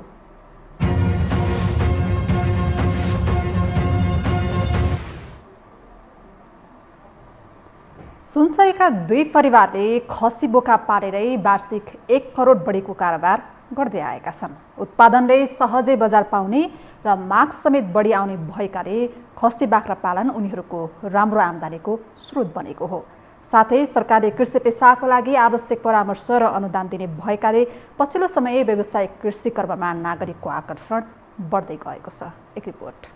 सुनसरीका 2 परिवारले खसी बोका पालेरै वार्षिक 1 करोड बढीको कारोबार गर्दै आएका छन्। उत्पादनले सहजै बजार पाउने र माग समेत बढी आउने भएकाले खसी बाख्रा पालन उनीहरूको राम्रो आम्दानीको स्रोत बनेको हो। साथै सरकारले कृषि पेसाको लागि आवश्यक परामर्श र अनुदान दिने भएकाले पछिल्लो समय व्यावसायिक कृषि कर्ममा नागरिकको आकर्षण बढ्दै गएको छ। एक रिपोर्ट।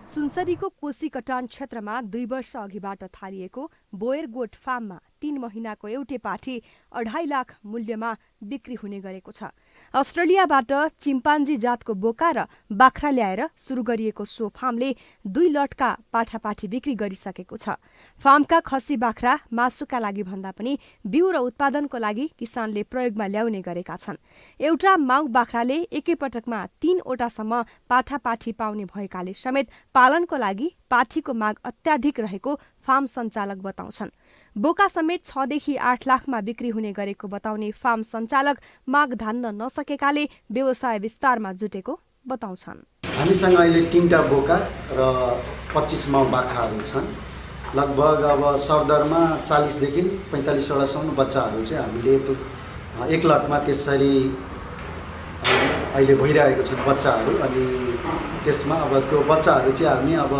सुनसरीको कोशी कटान क्षेत्रमा 2 वर्ष अघिबाट थालिएको बोयर गोठ फार्ममा 3 महिनाको एउटै पाठी 2.5 लाख मूल्यमा बिक्री हुने गरेको छ। अस्ट्रेलियाबाट चिम्पान्जी जातको बोका र बाख्रा ल्याएर सुरु गरिएको सो फार्मले 2 लटका पाठापाठी बिक्री गरिसकेको छ। फार्मका खसी बाख्रा मासुका लागि भन्दा पनि बिउ र उत्पादनको लागि किसानले प्रयोगमा ल्याउने गरेका छन्। एउटा माउ बाख्राले एकैपटकमा 3 वटासम्म पाठापाठी पाउने भएकाले समेत पालनको लागि पाठीको माग अत्याधिक रहेको फार्म सञ्चालक बताउँछन्। बोका समेत 6 देखि 8 लाखमा बिक्री हुने गरेको बताउने फार्म सञ्चालक माग धान्न नसकेकाले व्यवसाय विस्तारमा जुटेको बताउँछन्। हामीसँग अहिले 3टा बोका र 25 माउ बाख्राहरू छन्। लगभग अब सरदरमा 40 देखि 45 वटासम्म बच्चाहरू चाहिँ हामीले एक लटमा त्यसरी अहिले भइरहेको छन् बच्चाहरू। अनि त्यसमा अब त्यो बच्चाहरू चाहिँ हामी अब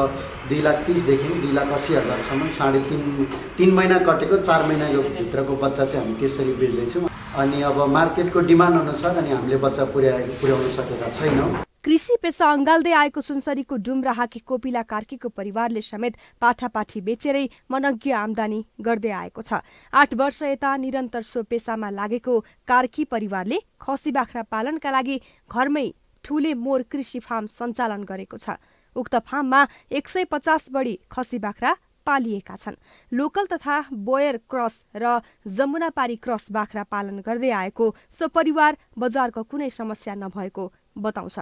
2,30,000 देखि 2,80,000 3.5 महिना कटेको 4 महिनाको भित्रको बच्चा चाहिँ हामी त्यसरी बेच्दैछौँ। अनि अब मार्केटको डिमान्ड अनुसार अनि हामीले बच्चा पुर्याउन सकेका छैनौँ। कृषि पेसा अँगाल्दै आएको सुनसरीको डुम्राहाकी कोपिला कार्कीको परिवारले समेत पाठापाठी बेचेरै मनज्ञ आम्दानी गर्दै आएको छ। 8 वर्ष यता निरन्तर सो पेसामा लागेको कार्की परिवारले खसी बाख्रा पालनका लागि घरमै ठूले मोर कृषि फार्म सञ्चालन गरेको छ। उक्त फार्ममा 150 बढी खसी बाख्रा पालिएका छन्। लोकल तथा बोयर क्रस र जमुनापारी क्रस बाख्रा पालन गर्दै आएको सो परिवार बजारको कुनै समस्या नभएको बताउँछ।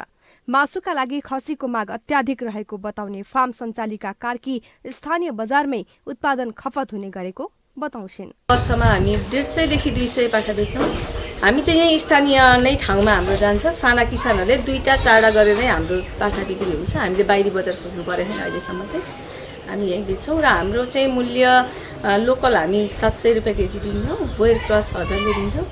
मासुका लागि खसीको माग अत्याधिक रहेको बताउने फार्म सञ्चालिका कार्की स्थानीय बजारमै उत्पादन खपत हुने गरेको बताउँछिन्। वर्षमा हामी 150 देखि 200 पाठा बेच्छौँ। हामी चाहिँ यही स्थानीय नै ठाउँमा हाम्रो जान्छ। साना किसानहरूले 2-4 गरेर नै हाम्रो पाठा बिक्री हुन्छ। हामीले बाहिरी बजार खोज्नु परेन अहिलेसम्म चाहिँ हामी यहीँ बेच्छौँ। र हाम्रो चाहिँ मूल्य लोकल हामी 700 रुपियाँ केजी दिन्छौँ, बोयर क्रस 1000 दिन्छौँ।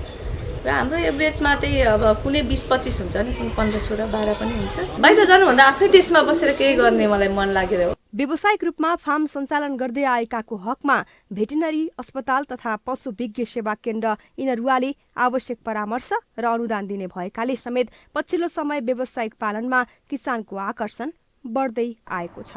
र हाम्रो एभरेजमा चाहिँ अब कुनै 20-25 हुन्छ नि, कुनै 15-16-12 पनि हुन्छ। बाहिर जानुभन्दा आफ्नै देशमा बसेर केही गर्ने मलाई मन लागेर हो। व्यावसायिक रूपमा फार्म सञ्चालन गर्दै आएकाको हकमा भेटेरिनरी अस्पताल तथा पशु विज्ञ सेवा केन्द्र इनरुवाले आवश्यक परामर्श र अनुदान दिने भएकाले समेत पछिल्लो समय व्यावसायिक पालनमा किसानको आकर्षण बढ्दै आएको छ।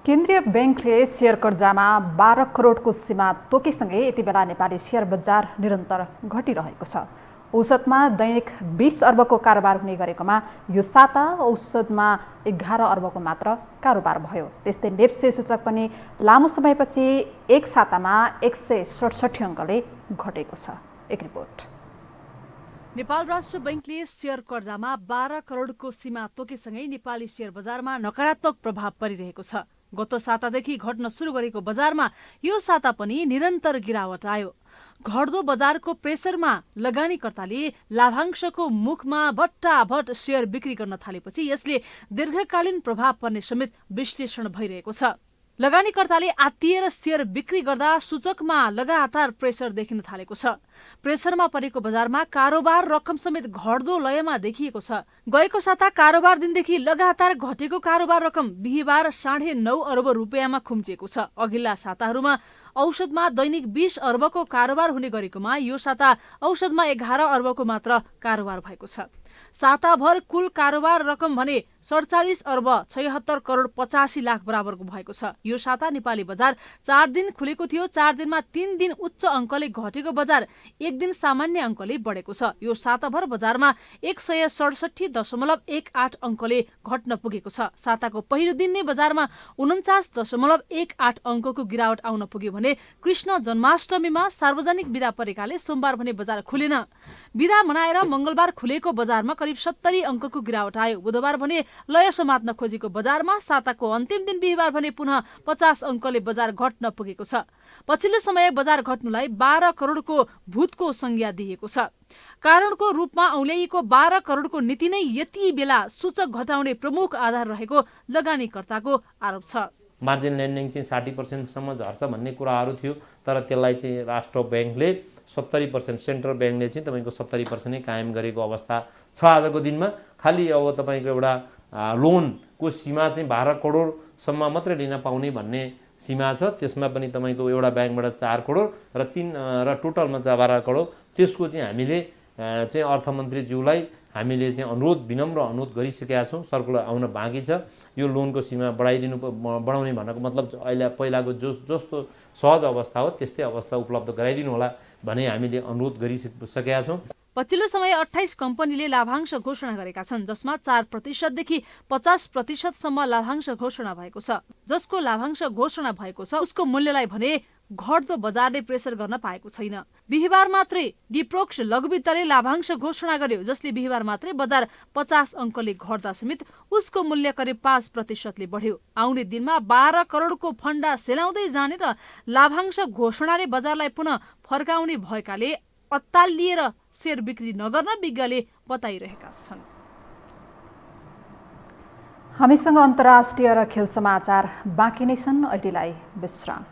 केन्द्रीय बैंकले शेयर कर्जामा 12 करोडको सीमा तोकेसँगै यति बेला नेपाली शेयर बजार निरन्तर घटिरहेको छ। औसतमा दैनिक 20 अर्बको कारोबार हुने गरेकोमा यो साता औसतमा 11 अर्बको मात्र कारोबार भयो। त्यस्तै नेप्से सूचक पनि लामो समयपछि एक सातामा 167 अङ्कले घटेको छ। एक रिपोर्ट। नेपाल राष्ट्र बैंकले शेयर कर्जामा 12 करोडको सीमा तोकेसँगै नेपाली शेयर बजारमा नकारात्मक प्रभाव परिरहेको छ। गत सातादेखि घट्न सुरु गरेको बजारमा यो साता पनि निरन्तर गिरावट आयो। घट्दो बजारको प्रेसरमा लगानीकर्ताले लाभांशको मुखमा भट्टाभट शेयर बिक्री गर्न थालेपछि यसले दीर्घकालीन प्रभाव पर्ने समेत विश्लेषण भइरहेको छ। लगानीकर्ताले आत्तिएर शेयर बिक्री गर्दा सूचकमा लगातार प्रेसर देखिन थालेको छ। प्रेसरमा परेको बजारमा कारोबार रकम समेत घट्दो लयमा देखिएको छ। गएको साता कारोबार दिनदेखि लगातार घटेको कारोबार रकम बिहीबार 9.5 अर्ब रुपियाँमा खुम्चिएको छ। अघिल्ला साताहरूमा औसतमा दैनिक 20 अर्बको कारोबार हुने गरेकोमा यो साता औसतमा 11 अर्बको मात्र कारोबार भएको छ। साताभर कुल कारोबार रकम भने 47 अर्ब 76 करोड 85 लाख बराबरको भएको छ। यो साता नेपाली बजार 4 दिन खुलेको थियो। 4 दिनमा 3 दिन उच्च अङ्कले घटेको बजार 1 दिन सामान्य अङ्कले बढेको छ। यो साताभर बजारमा 167.18 अङ्कले घट्न पुगेको छ। साताको पहिलो दिन नै बजारमा 49.18 अङ्कको गिरावट आउन पुग्यो भने कृष्ण जन्माष्टमीमा सार्वजनिक बिदा परेकाले सोमबार भने बजार खुलेन। बिदा मनाएर मंगलबार खुलेको बजारमा करिब 70 अङ्कको गिरावट आयो। बुधबार भने लय समात्न खोजेको बजारमा साताको अन्तिम दिन बिहीबार भने पुनः 50 अङ्कले बजार घट्न पुगेको छ। पछिल्लो समय बजार घट्नुलाई 12 करोडको भूतको संज्ञा दिएको छ। कारणको रूपमा औल्याइएको 12 करोडको नीति नै यति बेला सूचक घटाउने प्रमुख आधार रहेको लगानीकर्ताको आरोप छ। मार्जिन लेन्डिङ चाहिँ 60% सम्म झर्छ भन्ने कुराहरू थियो, तर त्यसलाई चाहिँ राष्ट्र बैंकले 70%, सेन्ट्रल बैंकले चाहिँ तपाईँको 70% नै कायम गरेको अवस्था छ आजको दिनमा। खालि अब तपाईँको एउटा लोनको सीमा चाहिँ 12 करोडसम्म मात्रै लिन पाउने भन्ने सीमा छ। त्यसमा पनि तपाईँको एउटा ब्याङ्कबाट 4 करोड र टोटलमा 12 करोड। त्यसको चाहिँ हामीले चाहिँ अर्थमन्त्रीज्यूलाई हामीले चाहिँ विनम्र अनुरोध गरिसकेका छौँ। सर्कुलर आउन बाँकी छ। यो लोनको सीमा बढाउने भन्नको मतलब अहिले पहिलाको जस्तो सहज अवस्था हो त्यस्तै अवस्था उपलब्ध गराइदिनु होला भने हामीले अनुरोध गरिसकेका छौँ। पछिल्लो समय 28 कम्पनीले लाभांश घोषणा गरेका छन्, जसमा 4% देखि 50% सम्म लाभांश घोषणा भएको छ। जसको लाभांश घोषणा भएको छ उसको मूल्यलाई भने घट्दो बजारले प्रेसर गर्न पाएको छैन। बिहीबार मात्रै डिप्रोक्स लघुवित्तले लाभांश घोषणा गर्यो, जसले बिहीबार मात्रै बजार 50 अङ्कले घट्दा समेत उसको मूल्य करिब 5%ले बढ्यो। आउने दिनमा 12 करोडको फन्डा सेलाउँदै जाने र लाभांश घोषणाले बजारलाई पुनः फर्काउने भएकाले अत्तालिएर शेयर बिक्री नगर्न विज्ञले बताइरहेका छन्। हामीसँग अन्तर्राष्ट्रिय र खेल समाचार बाँकी नै छन्। अहिलेलाई विश्राम।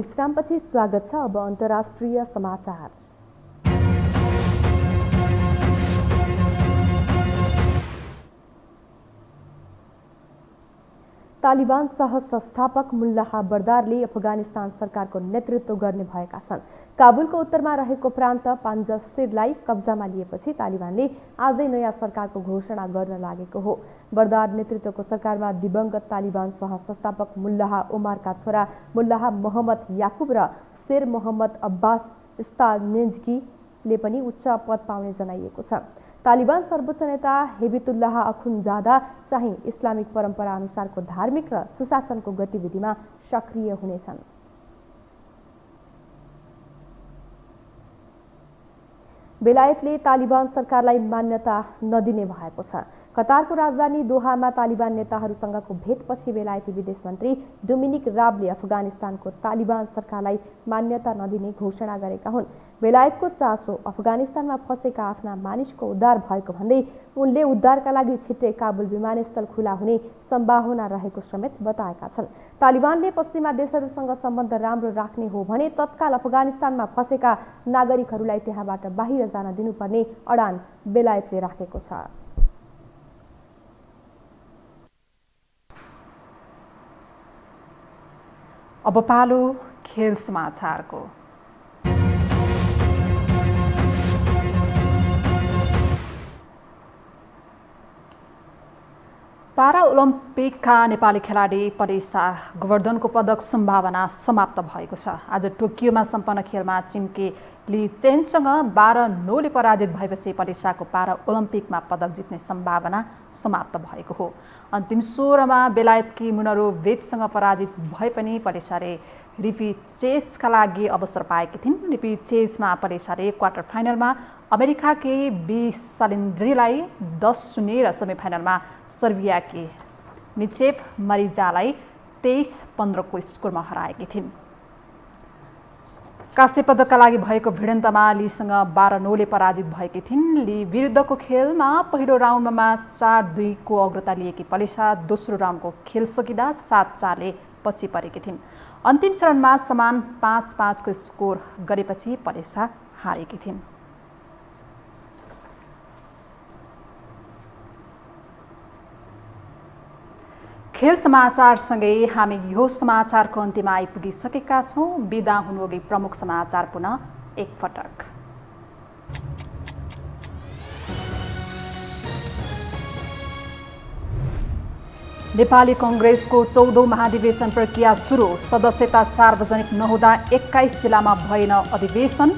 विश्रामपछि स्वागत छ। अब अन्तर्राष्ट्रिय समाचार। तालिबान सह-संस्थापक मुल्लाह बर्दारले अफगानिस्तान सरकारको नेतृत्व गर्ने भएका छन्। काबुलको उत्तरमा रहेको प्रान्त पान्जस्तिरलाई कब्जामा लिएपछि तालिबानले आजै नयाँ सरकारको घोषणा गर्न लागेको हो। बर्दार नेतृत्वको सरकारमा दिवंगत तालिबान सह-संस्थापक मुल्लाह उमारका छोरा मुल्लाह मोहम्मद याकुब र शेर मोहम्मद अब्बास स्तानेन्जकीले पनि उच्च पद पाउने जनाइएको छ। तालिबान सर्वोच्च नेता हेबितुल्लाह अखुन्जादा चाहिँ इस्लामिक परम्परा अनुसारको धार्मिक र सुशासनको गतिविधिमा सक्रिय हुनेछन्। बेलायतले तालिबान सरकारलाई मान्यता नदिने भएको छ। कतारको राजधानी दोहामा तालिबान नेताहरूसँगको भेटपछि बेलायती विदेश मन्त्री डोमिनिक राबले अफगानिस्तानको तालिबान सरकारलाई मान्यता नदिने घोषणा गरेका हुन्। बेलायतको चासो अफगानिस्तानमा फँसेका आफ्ना मानिसको उद्धार भएको भन्दै उनले उद्धारका लागि छिट्टै काबुल विमानस्थल खुला हुने सम्भावना रहेको समेत बताएका छन्। तालिबानले पश्चिमा देशहरूसँग सम्बन्ध राम्रो राख्ने हो भने तत्काल अफगानिस्तानमा फँसेका नागरिकहरूलाई त्यहाँबाट बाहिर जान दिनुपर्ने अडान बेलायतले राखेको छ। अब पालो खेल समाचारको। पारा ओलम्पिकका नेपाली खेलाडी परेशा गोवर्धनको पदक सम्भावना समाप्त भएको छ। आज टोकियोमा सम्पन्न खेलमा चिम्के ली चेनसँग 12-9ले पराजित भएपछि परेशाको पारा ओलम्पिकमा पदक जित्ने सम्भावना समाप्त भएको हो। अन्तिम 16मा बेलायतकी मुनरोभिचसँग पराजित भए पनि परेशाले रिपिचेजका लागि अवसर पाएकी थिइन्। रिपिचेजमा परेशाले क्वार्टर फाइनलमा अमेरिकाकै बी सालिन्द्रीलाई 10-0 र सेमिफाइनलमा सर्बियाकी मिचेभ मरिजालाई 23-15 को स्कोरमा हराएकी थिइन्। काँस्य पदकका लागि भएको भिडन्तमा लीसँग 12-9ले पराजित भएकी थिइन्। ली विरुद्धको खेलमा पहिलो राउन्डमा 4-2 को अग्रता लिएकी परेशा दोस्रो राउन्डको खेल सकिँदा 7-4ले पछि परेकी थिइन्। अन्तिम चरणमा समान 5-5 को स्कोर गरेपछि परेशा हारेकी थिइन्। खेल समाचारसँगै हामी यो समाचारको अन्त्यमा आइपुगिसकेका छौँ। बिदा हुनुअघि प्रमुख समाचार पुनः एकपटक। नेपाली कांग्रेसको 14औं महाधिवेशन प्रक्रिया सुरु। सदस्यता सार्वजनिक नहुँदा 21 जिल्लामा भएन अधिवेशन।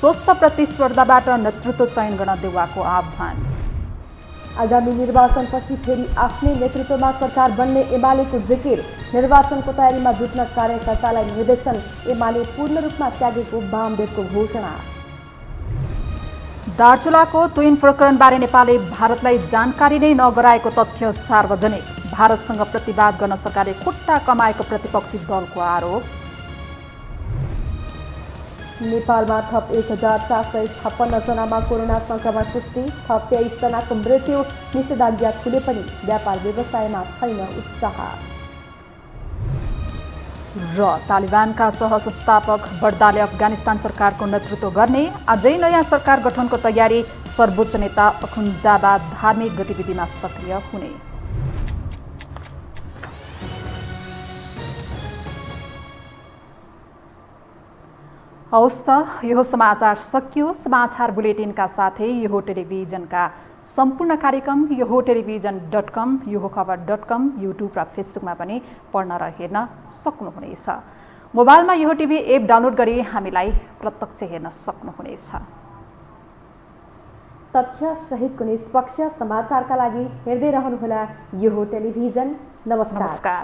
स्वस्थ प्रतिस्पर्धाबाट नेतृत्व चयन गर्न देउवाको आह्वान। आगामी निर्वाचनपछि फेरि आफ्नै नेतृत्वमा सरकार बन्ने एमालेको जिकिर। निर्वाचनको तयारीमा जुट्न कार्यकर्तालाई निर्देशन। एमाले पूर्ण रूपमा त्यागेको वामदेवको घोषणा। दार्चुलाको तुइन प्रकरणबारे नेपालले भारतलाई जानकारी नै नगराएको तथ्य सार्वजनिक। भारतसँग प्रतिवाद गर्न सरकारले खुट्टा कमाएको प्रतिपक्षी दलको आरोप। नेपालमा थप 1456 जनामा कोरोना संक्रमण पुष्टि। थप 23 जनाको मृत्यु। निषेधाज्ञा खुले पनि व्यापार व्यवसायमा छैन उत्साह। र तालिबानका सहसंस्थापक बर्दाले अफगानिस्तान सरकारको नेतृत्व गर्ने। अझै नयाँ सरकार गठनको तयारी। सर्वोच्च नेता अखुन्जादा धार्मिक गतिविधिमा सक्रिय हुने। हवस् त यो समाचार सकियो। समाचार बुलेटिनका साथै यो टेलिभिजनका सम्पूर्ण कार्यक्रम यो टेलिभिजन.com, यो खबर.com, युट्युब र फेसबुकमा पनि पढ्न र हेर्न सक्नुहुनेछ। मोबाइलमा यो टिभी एप डाउनलोड गरी हामीलाई प्रत्यक्ष हेर्न सक्नुहुनेछ। तथ्य सहितको निष्पक्ष समाचारका लागि हेर्दै रहनुहोला यो टेलिभिजन। नमस्कार।